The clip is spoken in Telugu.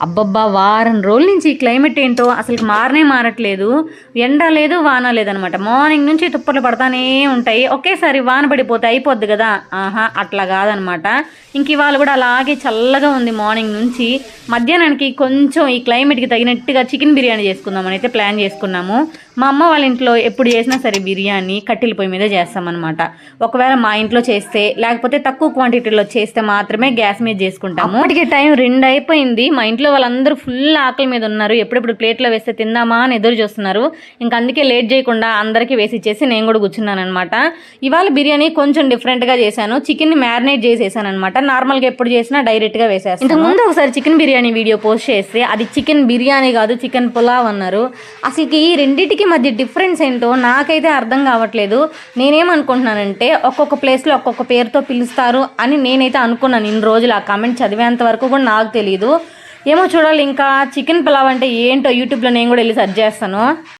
అబ్బబ్బా! వారం రోజుల నుంచి ఈ క్లైమేట్ ఏంటో అసలుకి మారనే మారట్లేదు. ఎండ లేదు, వాన లేదనమాట. మార్నింగ్ నుంచి తుప్పర్లు పడతానే ఉంటాయి. ఒకేసారి వాన పడిపోతే అయిపోద్ది గదా! ఆహా! అట్లా గాదనమాట. ఇవాళ గూడా అలాగే చల్లగా ఉంది మార్నింగ్ నుంచి. మధ్యాహ్నానికి కొంచెం ఈ క్లైమేట్‌కి తగినట్టుగా చికెన్ బిర్యానీ చేసుకుందామని అయితే ప్లాన్ చేసుకున్నాము. మా అమ్మ వాళ్ళ ఇంట్లో ఎప్పుడు చేసినా సరే బిర్యానీ కట్టెల పొయ్యి మీదే చేస్తామనమాట. ఒకవేళ మా ఇంట్లో చేస్తే, లేకపోతే తక్కువ క్వాంటిటీలో చేస్తే మాత్రమే గ్యాస్ మీద చేసుకుంటాము. అప్పటికే టైం 2 అయిపోయింది. మా ఇంట్లో వాళ్ళందరూ ఫుల్ ఆకలి మీద ఉన్నారు. ఎప్పుడెప్పుడు ప్లేట్లో వేస్తే తిందామా అని ఎదురు చూస్తున్నారు. ఇంకా అందుకే లేట్ చేయకుండా అందరికీ వేసి ఇచ్చేసి నేను కూడా కూర్చున్నాను అనమాట. ఇవాళ బిర్యానీ కొంచెం డిఫరెంట్గా చేశాను. చికెన్ని మ్యారినేట్ చేసేసాను అనమాట. నార్మల్గా ఎప్పుడు చేసినా డైరెక్ట్గా వేసేస్తాను. ఇంతకు ముందు ఒకసారి చికెన్ బిర్యానీ వీడియో పోస్ట్ చేస్తే అది చికెన్ బిర్యానీ కాదు, చికెన్ పులావ్ అన్నారు. అసలుకి ఈ రెండింటికి మధ్య డిఫరెన్స్ ఏంటో నాకైతే అర్థం కావట్లేదు. నేనేమనుకుంటున్నానంటే ఒక్కొక్క ప్లేస్లో ఒక్కొక్క పేరుతో పిలుస్తారు అని నేనైతే అనుకున్నాను ఇన్ని రోజులు. ఆ కామెంట్ చదివేంత వరకు కూడా నాకు తెలియదు. ఏమో చూడాలి. ఇంకా చికెన్ పులావ్ అంటే ఏంటో యూట్యూబ్లో నేను కూడా వెళ్ళి సెర్చ్ చేస్తాను.